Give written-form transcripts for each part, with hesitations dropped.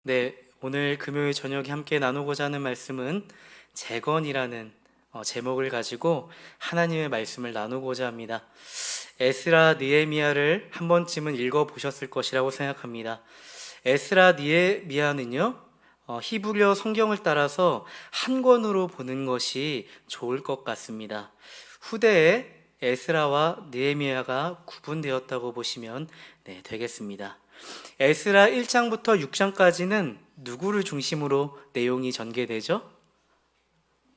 네, 오늘 금요일 저녁에 함께 나누고자 하는 말씀은 재건이라는 제목을 가지고 하나님의 말씀을 나누고자 합니다. 에스라 느헤미야를 한 번쯤은 읽어보셨을 것이라고 생각합니다. 에스라 느헤미야는요, 히브리어 성경을 따라서 한 권으로 보는 것이 좋을 것 같습니다. 후대에 에스라와 느헤미야가 구분되었다고 보시면 되겠습니다. 에스라 1장부터 6장까지는 누구를 중심으로 내용이 전개되죠?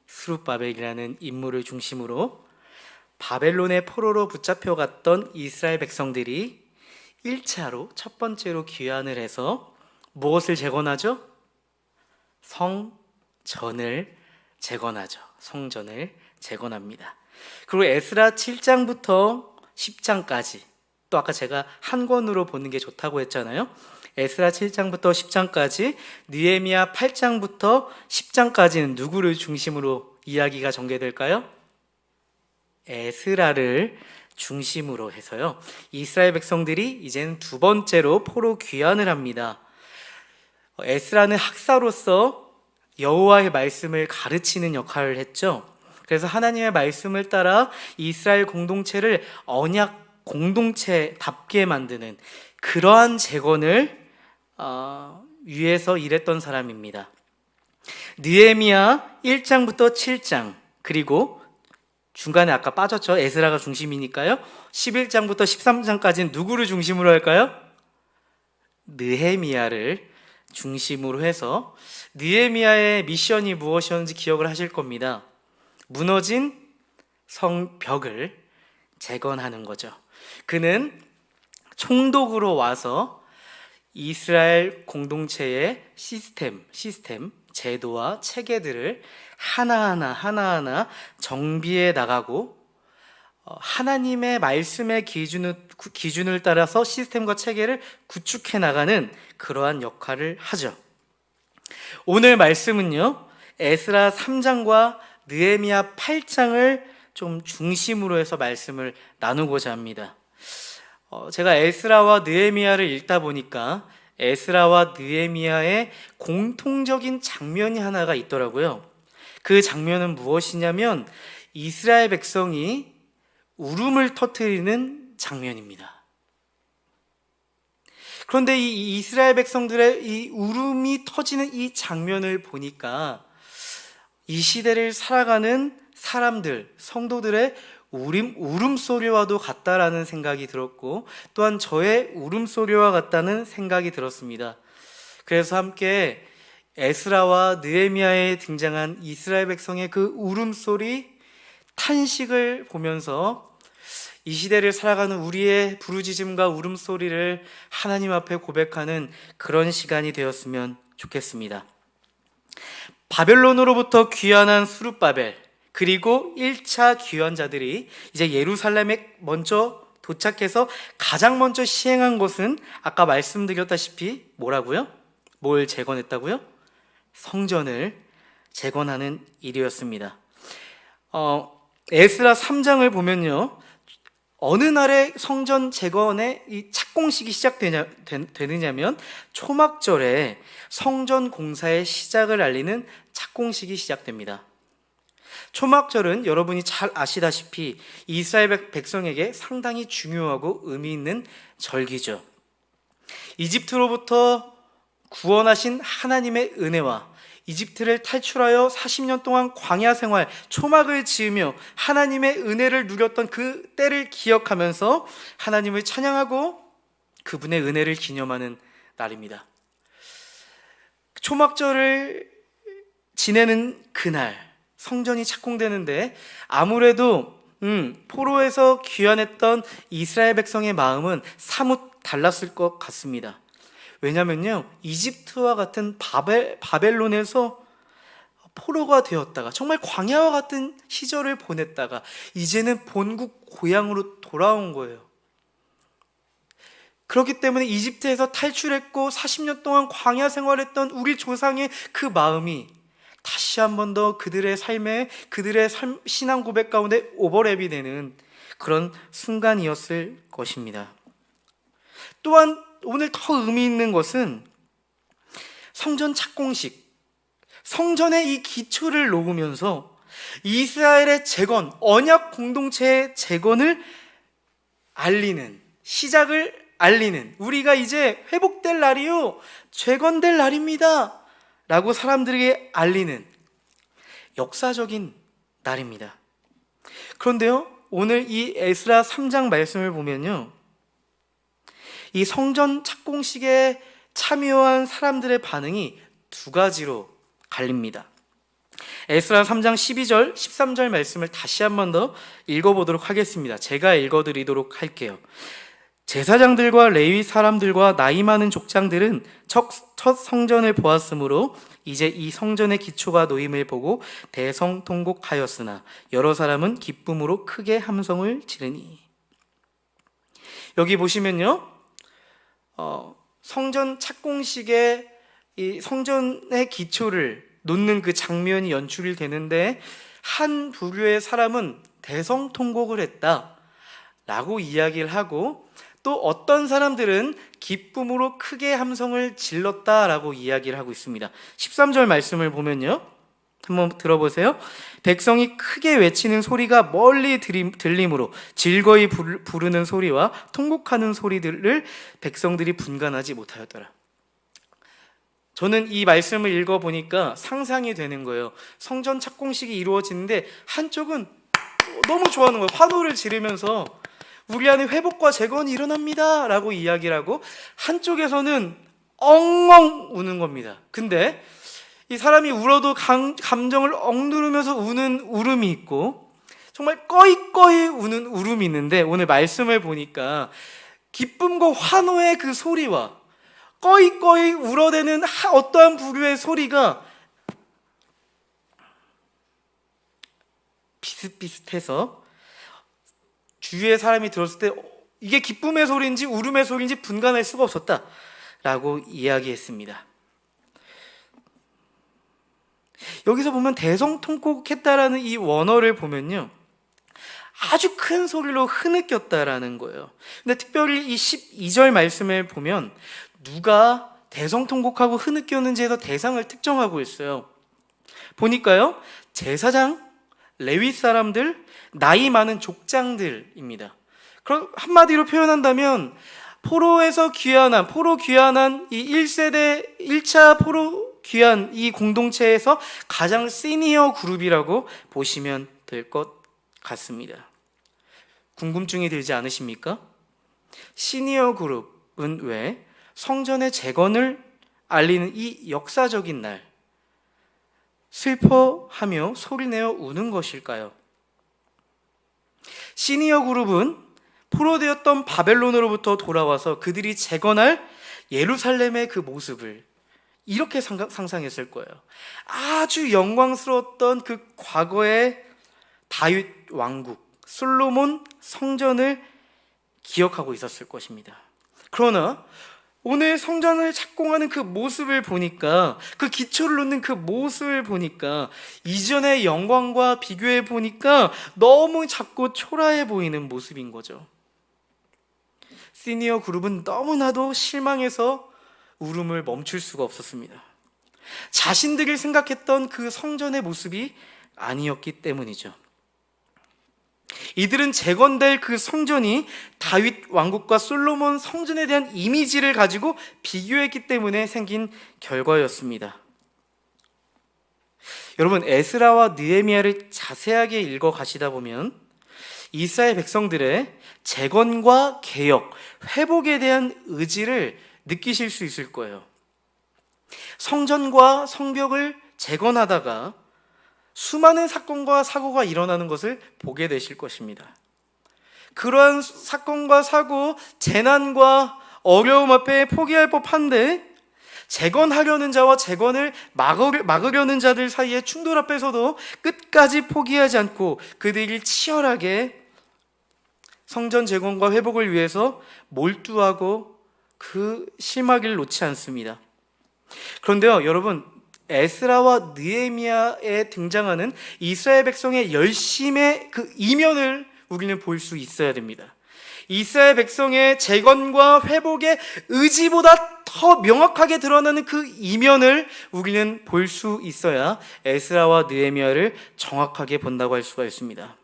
스룹바벨이라는 인물을 중심으로 바벨론의 포로로 붙잡혀갔던 이스라엘 백성들이 1차로 첫 번째로 귀환을 해서 무엇을 재건하죠? 성전을 재건하죠. 성전을 재건합니다. 그리고 에스라 7장부터 10장까지, 또 아까 제가 한 권으로 보는 게 좋다고 했잖아요. 에스라 7장부터 10장까지, 느헤미야 8장부터 10장까지는 누구를 중심으로 이야기가 전개될까요? 에스라를 중심으로 해서요, 이스라엘 백성들이 이제는 두 번째로 포로 귀환을 합니다. 에스라는 학사로서 여호와의 말씀을 가르치는 역할을 했죠. 그래서 하나님의 말씀을 따라 이스라엘 공동체를 언약 공동체답게 만드는 그러한 재건을 위해서 일했던 사람입니다. 느헤미야 1장부터 7장, 그리고 중간에 아까 빠졌죠. 에스라가 중심이니까요. 11장부터 13장까지는 누구를 중심으로 할까요? 느헤미야를 중심으로 해서 느헤미야의 미션이 무엇이었는지 기억을 하실 겁니다. 무너진 성벽을 재건하는 거죠. 그는 총독으로 와서 이스라엘 공동체의 시스템, 제도와 체계들을 하나하나 정비해 나가고, 하나님의 말씀의 기준을 따라서 시스템과 체계를 구축해 나가는 그러한 역할을 하죠. 오늘 말씀은요, 에스라 3장과 느헤미야 8장을 좀 중심으로 해서 말씀을 나누고자 합니다. 제가 에스라와 느헤미야를 읽다 보니까 에스라와 느헤미야의 공통적인 장면이 하나가 있더라고요. 그 장면은 무엇이냐면 이스라엘 백성이 울음을 터뜨리는 장면입니다. 그런데 이 이스라엘 백성들의 이 울음이 터지는 이 장면을 보니까 이 시대를 살아가는 사람들, 성도들의 울음소리와도 같다라는 생각이 들었고, 또한 저의 울음소리와 같다는 생각이 들었습니다. 그래서 함께 에스라와 느헤미야에 등장한 이스라엘 백성의 그 울음소리, 탄식을 보면서 이 시대를 살아가는 우리의 부르짖음과 울음소리를 하나님 앞에 고백하는 그런 시간이 되었으면 좋겠습니다. 바벨론으로부터 귀환한 스룹바벨, 그리고 1차 귀환자들이 이제 예루살렘에 먼저 도착해서 가장 먼저 시행한 것은 아까 말씀드렸다시피 뭐라고요? 뭘 재건했다고요? 성전을 재건하는 일이었습니다. 에스라 3장을 보면요, 어느 날에 성전 재건의 이 착공식이 시작되느냐면 초막절에 성전 공사의 시작을 알리는 착공식이 시작됩니다. 초막절은 여러분이 잘 아시다시피 이스라엘 백성에게 상당히 중요하고 의미 있는 절기죠. 이집트로부터 구원하신 하나님의 은혜와 이집트를 탈출하여 40년 동안 광야 생활, 초막을 지으며 하나님의 은혜를 누렸던 그 때를 기억하면서 하나님을 찬양하고 그분의 은혜를 기념하는 날입니다. 초막절을 지내는 그날 성전이 착공되는데, 아무래도 포로에서 귀환했던 이스라엘 백성의 마음은 사뭇 달랐을 것 같습니다. 왜냐면요, 이집트와 같은 바벨론에서 포로가 되었다가 정말 광야와 같은 시절을 보냈다가 이제는 본국 고향으로 돌아온 거예요. 그렇기 때문에 이집트에서 탈출했고 40년 동안 광야 생활했던 우리 조상의 그 마음이 다시 한 번 더 그들의 삶에, 그들의 신앙 고백 가운데 오버랩이 되는 그런 순간이었을 것입니다. 또한 오늘 더 의미 있는 것은 성전 착공식, 성전의 이 기초를 놓으면서 이스라엘의 재건, 언약 공동체의 재건을 알리는, 시작을 알리는, 우리가 이제 회복될 날이요, 재건될 날입니다 라고 사람들에게 알리는 역사적인 날입니다. 그런데요, 오늘 이 에스라 3장 말씀을 보면요, 이 성전 착공식에 참여한 사람들의 반응이 두 가지로 갈립니다. 에스라 3장 12절, 13절 말씀을 다시 한 번 더 읽어보도록 하겠습니다. 제가 읽어드리도록 할게요. 제사장들과 레위 사람들과 나이 많은 족장들은 첫 성전을 보았으므로 이제 이 성전의 기초가 놓임을 보고 대성통곡하였으나 여러 사람은 기쁨으로 크게 함성을 지르니. 여기 보시면요, 성전 착공식에 이 성전의 기초를 놓는 그 장면이 연출이 되는데, 한 부류의 사람은 대성통곡을 했다라고 이야기를 하고, 또 어떤 사람들은 기쁨으로 크게 함성을 질렀다라고 이야기를 하고 있습니다. 13절 말씀을 보면요, 한번 들어보세요. 백성이 크게 외치는 소리가 멀리 들림으로 즐거이 부르는 소리와 통곡하는 소리들을 백성들이 분간하지 못하였더라. 저는 이 말씀을 읽어보니까 상상이 되는 거예요. 성전 착공식이 이루어지는데 한쪽은 너무 좋아하는 거예요. 환호를 지르면서 우리 안에 회복과 재건이 일어납니다 라고 이야기를 하고, 한쪽에서는 엉엉 우는 겁니다. 근데 이 사람이 울어도 감정을 억누르면서 우는 울음이 있고, 정말 꺼이꺼이 우는 울음이 있는데, 오늘 말씀을 보니까 기쁨과 환호의 그 소리와 꺼이꺼이 울어대는 어떠한 부류의 소리가 비슷비슷해서 주위의 사람이 들었을 때 이게 기쁨의 소리인지 울음의 소리인지 분간할 수가 없었다라고 이야기했습니다. 여기서 보면 대성통곡했다라는 이 원어를 보면요, 아주 큰 소리로 흐느꼈다라는 거예요. 근데 특별히 이 12절 말씀을 보면 누가 대성통곡하고 흐느꼈는지에서 대상을 특정하고 있어요. 보니까요, 제사장, 레위 사람들, 나이 많은 족장들입니다. 그럼 한마디로 표현한다면 포로 귀환한 이 1세대 1차 포로 귀환 이 공동체에서 가장 시니어 그룹이라고 보시면 될 것 같습니다. 궁금증이 들지 않으십니까? 시니어 그룹은 왜 성전의 재건을 알리는 이 역사적인 날 슬퍼하며 소리내어 우는 것일까요? 시니어 그룹은 포로되었던 바벨론으로부터 돌아와서 그들이 재건할 예루살렘의 그 모습을 이렇게 상상했을 거예요. 아주 영광스러웠던 그 과거의 다윗 왕국, 솔로몬 성전을 기억하고 있었을 것입니다. 그러나 오늘 성전을 착공하는 그 모습을 보니까, 그 기초를 놓는 그 모습을 보니까, 이전의 영광과 비교해 보니까 너무 작고 초라해 보이는 모습인 거죠. 시니어 그룹은 너무나도 실망해서 울음을 멈출 수가 없었습니다. 자신들이 생각했던 그 성전의 모습이 아니었기 때문이죠. 이들은 재건될 그 성전이 다윗 왕국과 솔로몬 성전에 대한 이미지를 가지고 비교했기 때문에 생긴 결과였습니다. 여러분, 에스라와 느헤미야를 자세하게 읽어 가시다 보면 이스라엘 백성들의 재건과 개혁, 회복에 대한 의지를 느끼실 수 있을 거예요. 성전과 성벽을 재건하다가 수많은 사건과 사고가 일어나는 것을 보게 되실 것입니다. 그러한 사건과 사고, 재난과 어려움 앞에 포기할 법한데, 재건하려는 자와 재건을 막으려는 자들 사이의 충돌 앞에서도 끝까지 포기하지 않고 그들이 치열하게 성전 재건과 회복을 위해서 몰두하고 그 실마리를 놓지 않습니다. 그런데요, 여러분, 에스라와 느헤미야에 등장하는 이스라엘 백성의 열심의 그 이면을 우리는 볼 수 있어야 됩니다. 이스라엘 백성의 재건과 회복의 의지보다 더 명확하게 드러나는 그 이면을 우리는 볼 수 있어야 에스라와 느헤미야를 정확하게 본다고 할 수가 있습니다.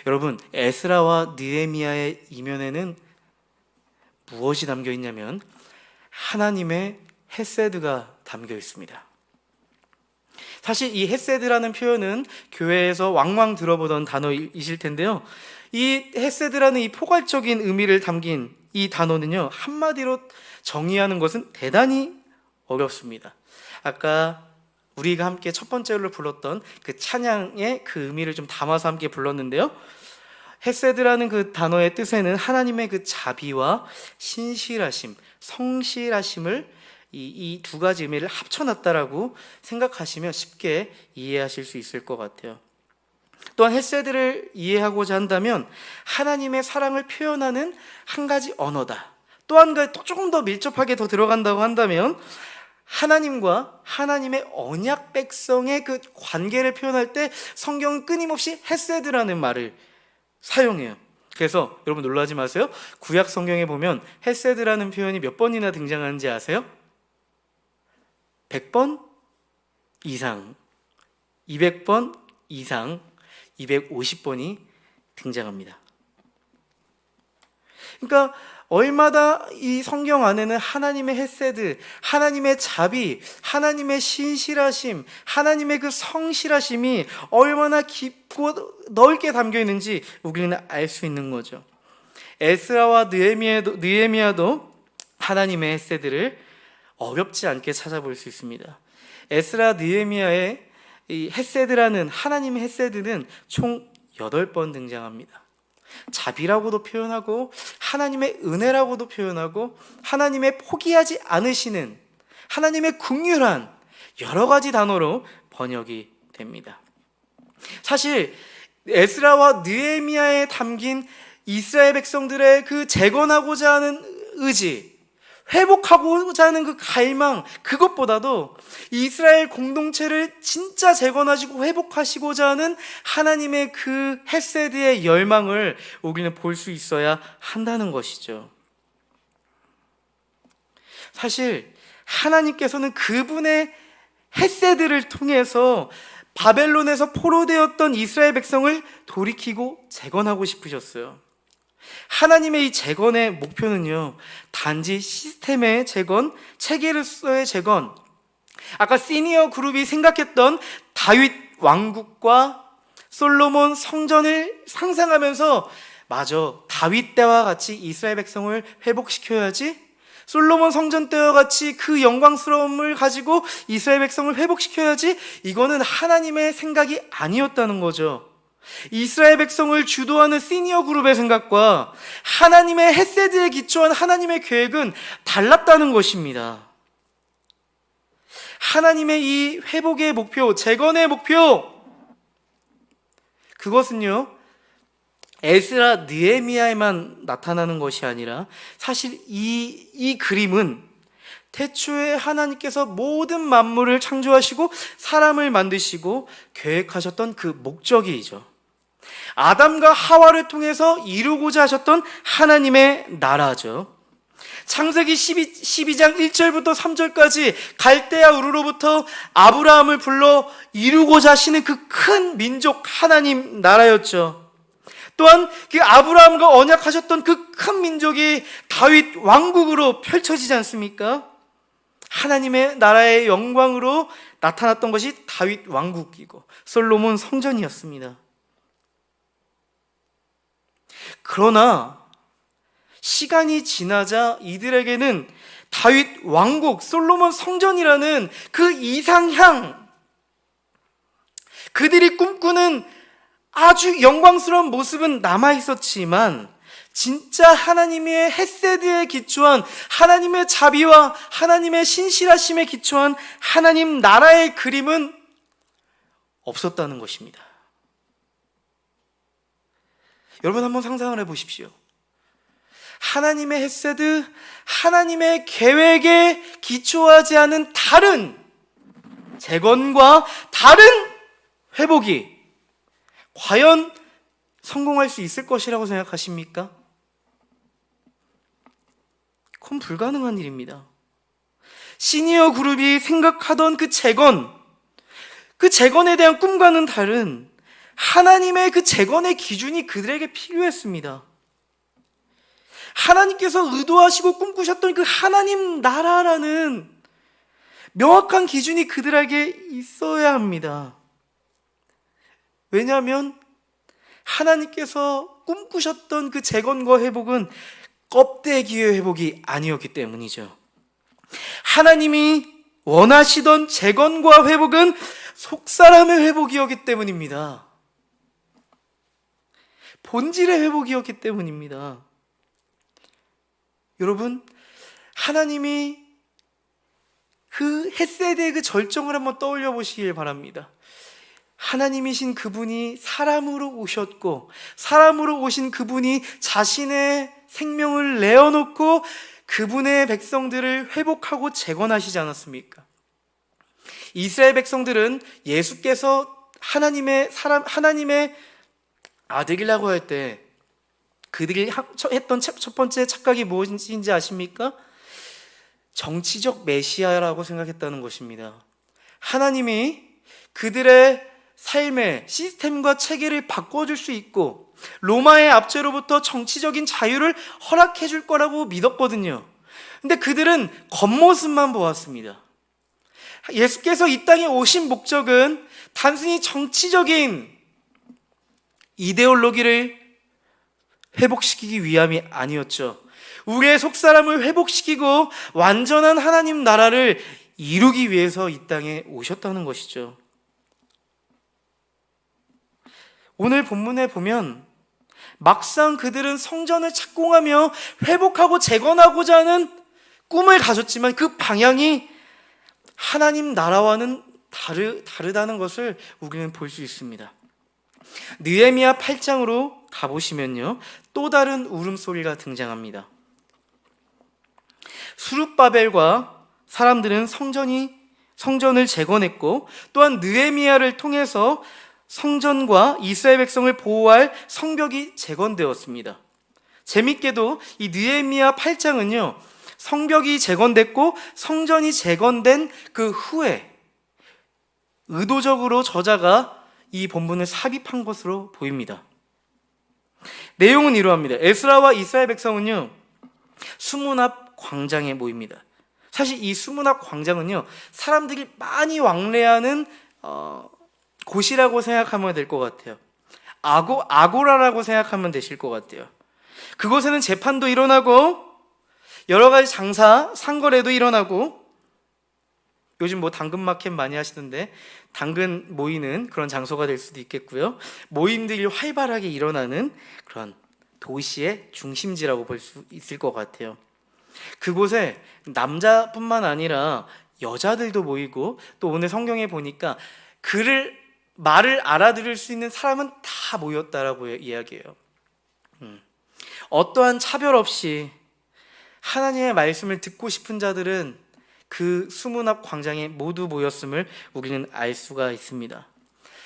여러분, 에스라와 느헤미야의 이면에는 무엇이 담겨 있냐면 하나님의 헤세드가 담겨 있습니다. 사실 이 헤세드라는 표현은 교회에서 왕왕 들어보던 단어이실 텐데요, 이 헤세드라는 이 포괄적인 의미를 담긴 이 단어는요, 한마디로 정의하는 것은 대단히 어렵습니다. 아까 우리가 함께 첫 번째로 불렀던 그 찬양의 그 의미를 좀 담아서 함께 불렀는데요, 헤세드라는 그 단어의 뜻에는 하나님의 그 자비와 신실하심, 성실하심을 이 두 가지 의미를 합쳐놨다라고 생각하시면 쉽게 이해하실 수 있을 것 같아요. 또한 헤세드를 이해하고자 한다면 하나님의 사랑을 표현하는 한 가지 언어다. 또 한 가지 조금 더 밀접하게 더 들어간다고 한다면 하나님과 하나님의 언약 백성의 그 관계를 표현할 때 성경은 끊임없이 헤세드라는 말을 사용해요. 그래서 여러분 놀라지 마세요. 구약 성경에 보면 헤세드라는 표현이 몇 번이나 등장하는지 아세요? 100번 이상, 200번 이상, 250번이 등장합니다. 그러니까 얼마나 이 성경 안에는 하나님의 헤세드, 하나님의 자비, 하나님의 신실하심, 하나님의 그 성실하심이 얼마나 깊고 넓게 담겨 있는지 우리는 알 수 있는 거죠. 에스라와 느헤미야도 하나님의 헤세드를 어렵지 않게 찾아볼 수 있습니다. 에스라 느헤미야의 이 헤세드라는 하나님의 헤세드는 총 8번 등장합니다. 자비라고도 표현하고 하나님의 은혜라고도 표현하고 하나님의 포기하지 않으시는 하나님의 긍휼한 여러 가지 단어로 번역이 됩니다. 사실 에스라와 느헤미야에 담긴 이스라엘 백성들의 그 재건하고자 하는 의지, 회복하고자 하는 그 갈망, 그것보다도 이스라엘 공동체를 진짜 재건하시고 회복하시고자 하는 하나님의 그 헤세드의 열망을 우리는 볼 수 있어야 한다는 것이죠. 사실 하나님께서는 그분의 헤세드를 통해서 바벨론에서 포로되었던 이스라엘 백성을 돌이키고 재건하고 싶으셨어요. 하나님의 이 재건의 목표는요, 단지 시스템의 재건, 체계로서의 재건, 아까 시니어 그룹이 생각했던 다윗 왕국과 솔로몬 성전을 상상하면서 맞아, 다윗 때와 같이 이스라엘 백성을 회복시켜야지, 솔로몬 성전 때와 같이 그 영광스러움을 가지고 이스라엘 백성을 회복시켜야지, 이거는 하나님의 생각이 아니었다는 거죠. 이스라엘 백성을 주도하는 시니어 그룹의 생각과 하나님의 헤세드에 기초한 하나님의 계획은 달랐다는 것입니다. 하나님의 이 회복의 목표, 재건의 목표, 그것은요, 에스라 느헤미야에만 나타나는 것이 아니라 사실 이 그림은 태초에 하나님께서 모든 만물을 창조하시고 사람을 만드시고 계획하셨던 그 목적이죠. 아담과 하와를 통해서 이루고자 하셨던 하나님의 나라죠. 창세기 12장 1절부터 3절까지 갈대아 우르로부터 아브라함을 불러 이루고자 하시는 그 큰 민족 하나님 나라였죠. 또한 그 아브라함과 언약하셨던 그 큰 민족이 다윗 왕국으로 펼쳐지지 않습니까? 하나님의 나라의 영광으로 나타났던 것이 다윗 왕국이고 솔로몬 성전이었습니다. 그러나 시간이 지나자 이들에게는 다윗 왕국, 솔로몬 성전이라는 그 이상향, 그들이 꿈꾸는 아주 영광스러운 모습은 남아있었지만 진짜 하나님의 헤세드에 기초한 하나님의 자비와 하나님의 신실하심에 기초한 하나님 나라의 그림은 없었다는 것입니다. 여러분 한번 상상을 해보십시오. 하나님의 헤세드, 하나님의 계획에 기초하지 않은 다른 재건과 다른 회복이 과연 성공할 수 있을 것이라고 생각하십니까? 그건 불가능한 일입니다. 시니어 그룹이 생각하던 그 재건에 대한 꿈과는 다른 하나님의 그 재건의 기준이 그들에게 필요했습니다. 하나님께서 의도하시고 꿈꾸셨던 그 하나님 나라라는 명확한 기준이 그들에게 있어야 합니다. 왜냐하면 하나님께서 꿈꾸셨던 그 재건과 회복은 껍데기의 회복이 아니었기 때문이죠. 하나님이 원하시던 재건과 회복은 속사람의 회복이었기 때문입니다. 본질의 회복이었기 때문입니다. 여러분, 하나님이 그 헷세대의 그 절정을 한번 떠올려 보시길 바랍니다. 하나님이신 그분이 사람으로 오셨고, 사람으로 오신 그분이 자신의 생명을 내어놓고 그분의 백성들을 회복하고 재건하시지 않았습니까? 이스라엘 백성들은 예수께서 하나님의 아들이라고 할 때 그들이 했던 첫 번째 착각이 무엇인지 아십니까? 정치적 메시아라고 생각했다는 것입니다. 하나님이 그들의 삶의 시스템과 체계를 바꿔줄 수 있고 로마의 압제로부터 정치적인 자유를 허락해 줄 거라고 믿었거든요. 근데 그들은 겉모습만 보았습니다. 예수께서 이 땅에 오신 목적은 단순히 정치적인 이데올로기를 회복시키기 위함이 아니었죠. 우리의 속사람을 회복시키고 완전한 하나님 나라를 이루기 위해서 이 땅에 오셨다는 것이죠. 오늘 본문에 보면 막상 그들은 성전을 착공하며 회복하고 재건하고자 하는 꿈을 가졌지만 그 방향이 하나님 나라와는 다르다는 것을 우리는 볼 수 있습니다. 느헤미야 8장으로 가보시면요, 또 다른 울음소리가 등장합니다. 수룹바벨과 사람들은 성전을 재건했고, 또한 느헤미야를 통해서 성전과 이스라엘 백성을 보호할 성벽이 재건되었습니다. 재밌게도 이 느헤미야 8장은요, 성벽이 재건됐고 성전이 재건된 그 후에 의도적으로 저자가 이 본문을 삽입한 것으로 보입니다. 내용은 이러합니다. 에스라와 이스라엘 백성은요, 수문 앞 광장에 모입니다. 사실 이 수문 앞 광장은요, 사람들이 많이 왕래하는 곳이라고 생각하면 될 것 같아요. 아고라라고 생각하면 되실 것 같아요. 그곳에는 재판도 일어나고 여러 가지 상거래도 일어나고, 요즘 뭐 당근마켓 많이 하시던데 당근 모이는 그런 장소가 될 수도 있겠고요. 모임들이 활발하게 일어나는 그런 도시의 중심지라고 볼 수 있을 것 같아요. 그곳에 남자뿐만 아니라 여자들도 모이고, 또 오늘 성경에 보니까 말을 알아들을 수 있는 사람은 다 모였다라고 이야기해요. 어떠한 차별 없이 하나님의 말씀을 듣고 싶은 자들은 그 수문 앞 광장에 모두 모였음을 우리는 알 수가 있습니다.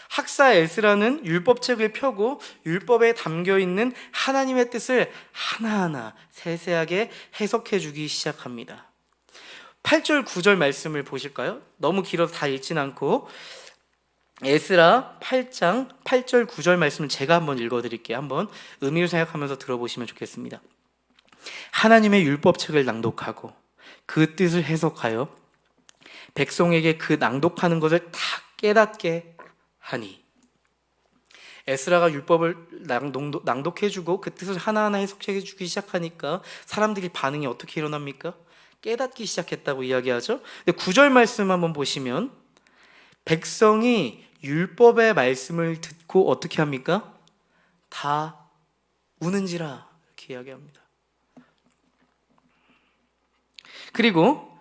학사 에스라는 율법책을 펴고 율법에 담겨있는 하나님의 뜻을 하나하나 세세하게 해석해 주기 시작합니다. 8절 9절 말씀을 보실까요? 너무 길어서 다 읽진 않고 에스라 8장 8절 9절 말씀을 제가 한번 읽어드릴게요. 한번 의미를 생각하면서 들어보시면 좋겠습니다. 하나님의 율법책을 낭독하고 그 뜻을 해석하여 백성에게 그 낭독하는 것을 다 깨닫게 하니. 에스라가 율법을 낭독해주고 그 뜻을 하나하나 해석해주기 시작하니까 사람들이 반응이 어떻게 일어납니까? 깨닫기 시작했다고 이야기하죠. 근데 9절 말씀 한번 보시면 백성이 율법의 말씀을 듣고 어떻게 합니까? 다 우는지라 이렇게 이야기합니다. 그리고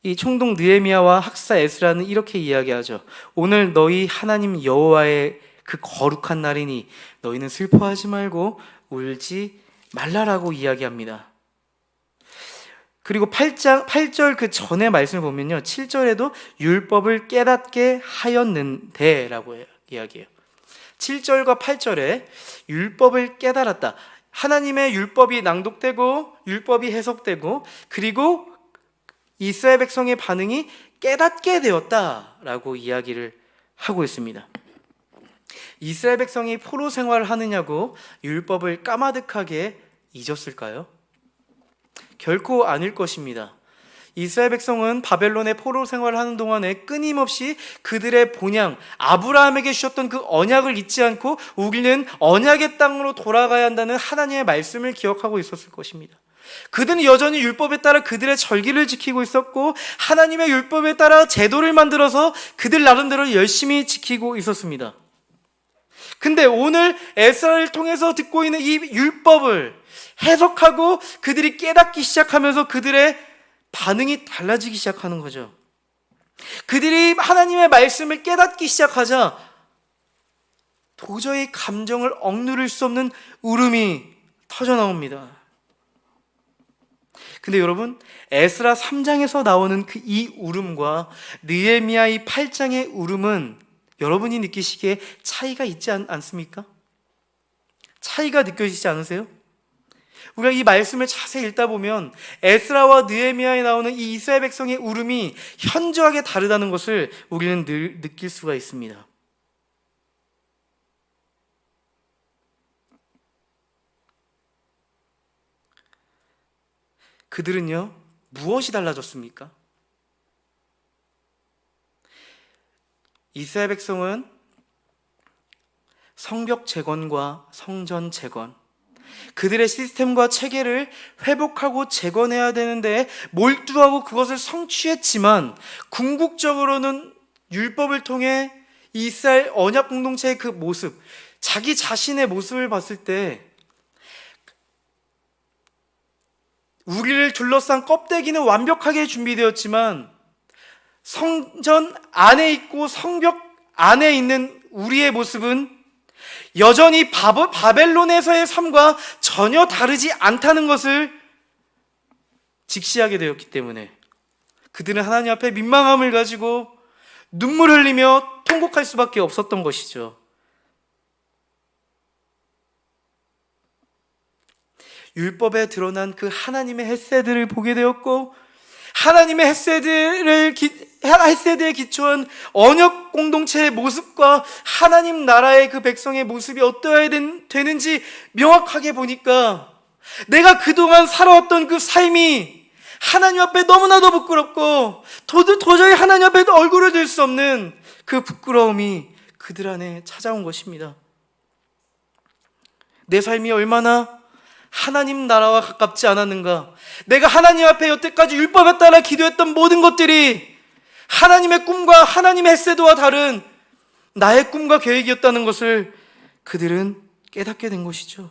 이 총독 느헤미야와 학사 에스라는 이렇게 이야기하죠. 오늘 너희 하나님 여호와의 그 거룩한 날이니 너희는 슬퍼하지 말고 울지 말라라고 이야기합니다. 그리고 8절 그 전의 말씀을 보면요, 7절에도 율법을 깨닫게 하였는데 라고 이야기해요. 7절과 8절에 율법을 깨달았다. 하나님의 율법이 낭독되고 율법이 해석되고 그리고 이스라엘 백성의 반응이 깨닫게 되었다라고 이야기를 하고 있습니다. 이스라엘 백성이 포로 생활을 하느냐고 율법을 까마득하게 잊었을까요? 결코 아닐 것입니다. 이스라엘 백성은 바벨론의 포로 생활을 하는 동안에 끊임없이 그들의 본향 아브라함에게 주셨던 그 언약을 잊지 않고 우리는 언약의 땅으로 돌아가야 한다는 하나님의 말씀을 기억하고 있었을 것입니다. 그들은 여전히 율법에 따라 그들의 절기를 지키고 있었고 하나님의 율법에 따라 제도를 만들어서 그들 나름대로 열심히 지키고 있었습니다. 근데 오늘 에스라를 통해서 듣고 있는 이 율법을 해석하고 그들이 깨닫기 시작하면서 그들의 반응이 달라지기 시작하는 거죠. 그들이 하나님의 말씀을 깨닫기 시작하자 도저히 감정을 억누를 수 없는 울음이 터져 나옵니다. 근데 여러분, 에스라 3장에서 나오는 그 이 울음과 느헤미야 이 8장의 울음은 여러분이 느끼시기에 차이가 있지 않습니까? 차이가 느껴지지 않으세요? 우리가 이 말씀을 자세히 읽다 보면 에스라와 느헤미야에 나오는 이 이스라엘 백성의 울음이 현저하게 다르다는 것을 우리는 늘 느낄 수가 있습니다. 그들은요, 무엇이 달라졌습니까? 이스라엘 백성은 성벽 재건과 성전 재건, 그들의 시스템과 체계를 회복하고 재건해야 되는데 몰두하고 그것을 성취했지만 궁극적으로는 율법을 통해 이스라엘 언약 공동체의 그 모습, 자기 자신의 모습을 봤을 때 우리를 둘러싼 껍데기는 완벽하게 준비되었지만 성전 안에 있고 성벽 안에 있는 우리의 모습은 여전히 바벨론에서의 삶과 전혀 다르지 않다는 것을 직시하게 되었기 때문에 그들은 하나님 앞에 민망함을 가지고 눈물 흘리며 통곡할 수밖에 없었던 것이죠. 율법에 드러난 그 하나님의 헤세드를 보게 되었고 하나님의 헤세드에 기초한 언약 공동체의 모습과 하나님 나라의 그 백성의 모습이 어떠해야 되는지 명확하게 보니까 내가 그동안 살아왔던 그 삶이 하나님 앞에 너무나도 부끄럽고 도저히 하나님 앞에 얼굴을 들 수 없는 그 부끄러움이 그들 안에 찾아온 것입니다. 내 삶이 얼마나 하나님 나라와 가깝지 않았는가? 내가 하나님 앞에 여태까지 율법에 따라 기도했던 모든 것들이 하나님의 꿈과 하나님의 헤세드와 다른 나의 꿈과 계획이었다는 것을 그들은 깨닫게 된 것이죠.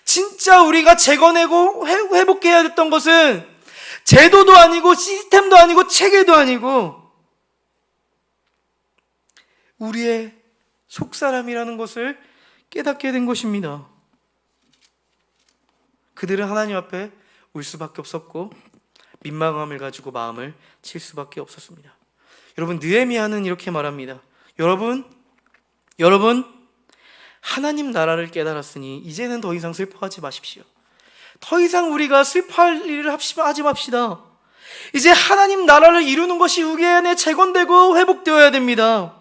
진짜 우리가 재건하고 회복해야 됐던 것은 제도도 아니고 시스템도 아니고 체계도 아니고 우리의 속사람이라는 것을 깨닫게 된 것입니다. 그들은 하나님 앞에 울 수밖에 없었고 민망함을 가지고 마음을 칠 수밖에 없었습니다. 여러분, 느헤미야는 이렇게 말합니다. 여러분 하나님 나라를 깨달았으니 이제는 더 이상 슬퍼하지 마십시오. 더 이상 우리가 슬퍼할 일을 하지 맙시다. 이제 하나님 나라를 이루는 것이 우리 안에 재건되고 회복되어야 됩니다.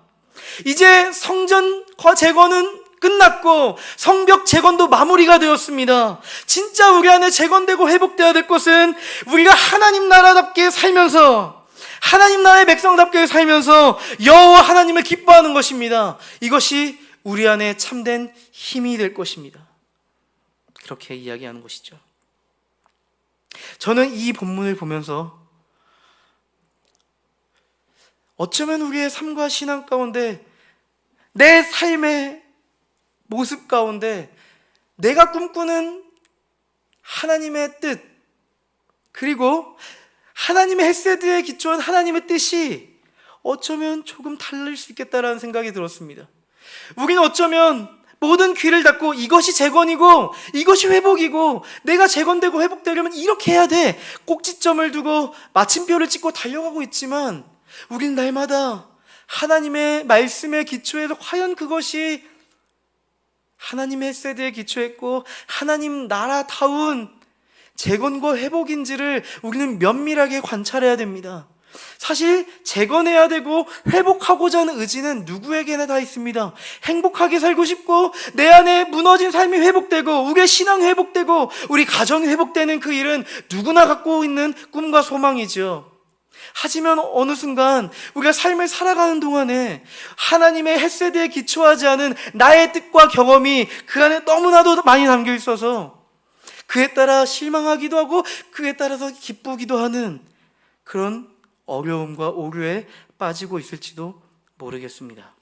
이제 성전 재건은 끝났고 성벽 재건도 마무리가 되었습니다. 진짜 우리 안에 재건되고 회복되어야 될 것은 우리가 하나님 나라답게 살면서 하나님 나라의 백성답게 살면서 여호와 하나님을 기뻐하는 것입니다. 이것이 우리 안에 참된 힘이 될 것입니다. 그렇게 이야기하는 것이죠. 저는 이 본문을 보면서 어쩌면 우리의 삶과 신앙 가운데 내 삶의 모습 가운데 내가 꿈꾸는 하나님의 뜻 그리고 하나님의 헤세드에 기초한 하나님의 뜻이 어쩌면 조금 달릴 수 있겠다라는 생각이 들었습니다. 우리는 어쩌면 모든 귀를 닫고 이것이 재건이고 이것이 회복이고 내가 재건되고 회복되려면 이렇게 해야 돼 꼭지점을 두고 마침표를 찍고 달려가고 있지만 우리는 날마다 하나님의 말씀에 기초해서 과연 그것이 하나님의 헤세드에 기초했고 하나님 나라다운 재건과 회복인지를 우리는 면밀하게 관찰해야 됩니다. 사실 재건해야 되고 회복하고자 하는 의지는 누구에게나 다 있습니다. 행복하게 살고 싶고 내 안에 무너진 삶이 회복되고 우리의 신앙이 회복되고 우리 가정이 회복되는 그 일은 누구나 갖고 있는 꿈과 소망이죠. 하지만 어느 순간 우리가 삶을 살아가는 동안에 하나님의 헤세드에 기초하지 않은 나의 뜻과 경험이 그 안에 너무나도 많이 담겨 있어서 그에 따라 실망하기도 하고 그에 따라서 기쁘기도 하는 그런 어려움과 오류에 빠지고 있을지도 모르겠습니다.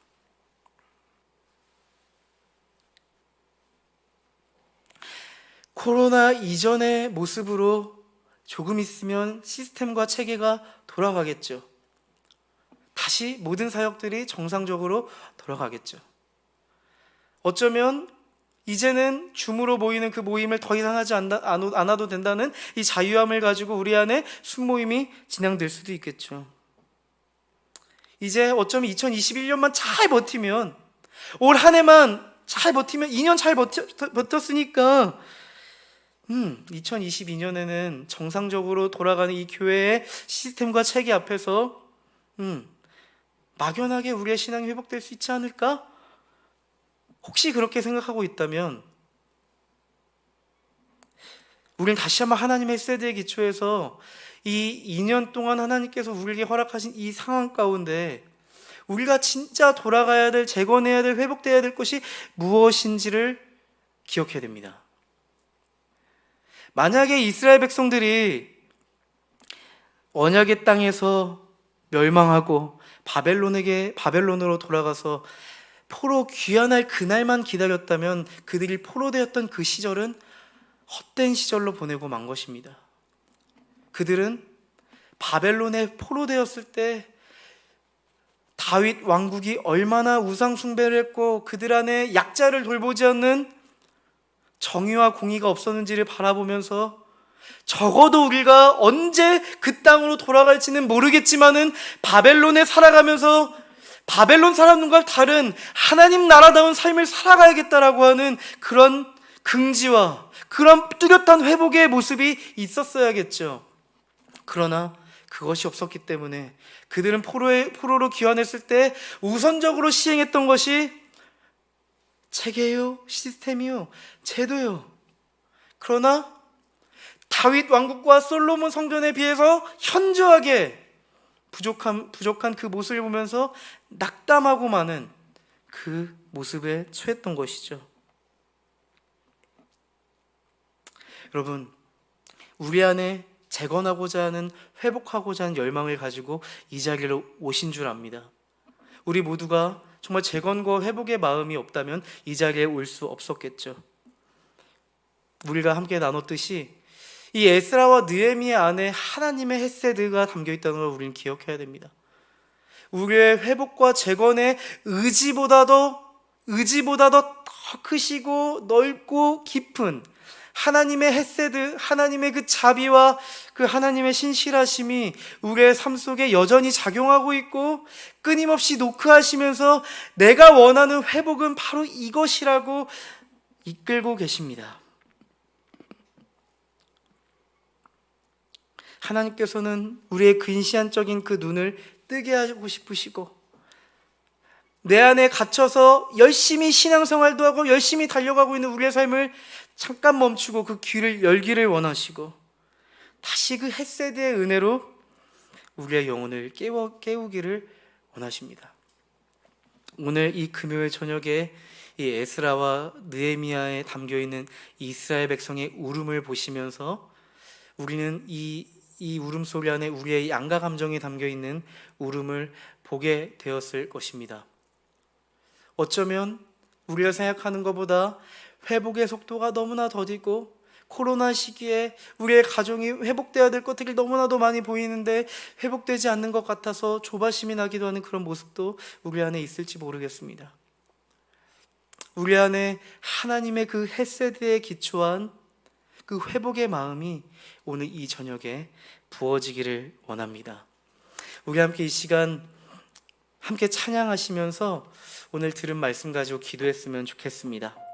코로나 이전의 모습으로 조금 있으면 시스템과 체계가 돌아가겠죠. 다시 모든 사역들이 정상적으로 돌아가겠죠. 어쩌면 이제는 줌으로 모이는 그 모임을 더 이상 하지 않아도 된다는 이 자유함을 가지고 우리 안에 순모임이 진행될 수도 있겠죠. 이제 어쩌면 2021년만 잘 버티면, 올 한 해만 잘 버티면, 2년 잘 버텼으니까 2022년에는 정상적으로 돌아가는 이 교회의 시스템과 체계 앞에서 막연하게 우리의 신앙이 회복될 수 있지 않을까? 혹시 그렇게 생각하고 있다면 우리는 다시 한번 하나님의 세대에 기초해서 이 2년 동안 하나님께서 우리에게 허락하신 이 상황 가운데 우리가 진짜 돌아가야 될, 재건해야 될, 회복돼야 될 것이 무엇인지를 기억해야 됩니다. 만약에 이스라엘 백성들이 언약의 땅에서 멸망하고 바벨론으로 돌아가서 포로 귀환할 그날만 기다렸다면 그들이 포로되었던 그 시절은 헛된 시절로 보내고 만 것입니다. 그들은 바벨론에 포로되었을 때 다윗 왕국이 얼마나 우상 숭배를 했고 그들 안에 약자를 돌보지 않는 정의와 공의가 없었는지를 바라보면서 적어도 우리가 언제 그 땅으로 돌아갈지는 모르겠지만은 바벨론에 살아가면서 바벨론 사람들과 다른 하나님 나라다운 삶을 살아가야겠다라고 하는 그런 긍지와 그런 뚜렷한 회복의 모습이 있었어야겠죠. 그러나 그것이 없었기 때문에 그들은 포로로 귀환했을 때 우선적으로 시행했던 것이 체계요, 시스템이요, 제도요. 그러나 다윗 왕국과 솔로몬 성전에 비해서 현저하게 부족한 그 모습을 보면서 낙담하고 마는 그 모습에 처했던 것이죠. 여러분, 우리 안에 재건하고자 하는, 회복하고자 하는 열망을 가지고 이 자리로 오신 줄 압니다. 우리 모두가 정말 재건과 회복의 마음이 없다면 이 자리에 올 수 없었겠죠. 우리가 함께 나눴듯이 이 에스라와 느헤미야 안에 하나님의 헤세드가 담겨 있다는 걸 우리는 기억해야 됩니다. 우리의 회복과 재건의 의지보다도 더 크시고 넓고 깊은 하나님의 헤세드, 하나님의 그 자비와 그 하나님의 신실하심이 우리의 삶 속에 여전히 작용하고 있고 끊임없이 노크하시면서 내가 원하는 회복은 바로 이것이라고 이끌고 계십니다. 하나님께서는 우리의 근시안적인 그 눈을 뜨게 하고 싶으시고 내 안에 갇혀서 열심히 신앙생활도 하고 열심히 달려가고 있는 우리의 삶을 잠깐 멈추고 그 귀를 열기를 원하시고 다시 그 헤세드의 은혜로 우리의 영혼을 깨우기를 원하십니다. 오늘 이 금요일 저녁에 이 에스라와 느헤미야에 담겨있는 이스라엘 백성의 울음을 보시면서 우리는 이 울음소리 안에 우리의 양가 감정이 담겨있는 울음을 보게 되었을 것입니다. 어쩌면 우리가 생각하는 것보다 회복의 속도가 너무나 더디고 코로나 시기에 우리의 가정이 회복되어야 될 것들이 너무나도 많이 보이는데 회복되지 않는 것 같아서 조바심이 나기도 하는 그런 모습도 우리 안에 있을지 모르겠습니다. 우리 안에 하나님의 그 헤세드에 기초한 그 회복의 마음이 오늘 이 저녁에 부어지기를 원합니다. 우리 함께 이 시간 함께 찬양하시면서 오늘 들은 말씀 가지고 기도했으면 좋겠습니다.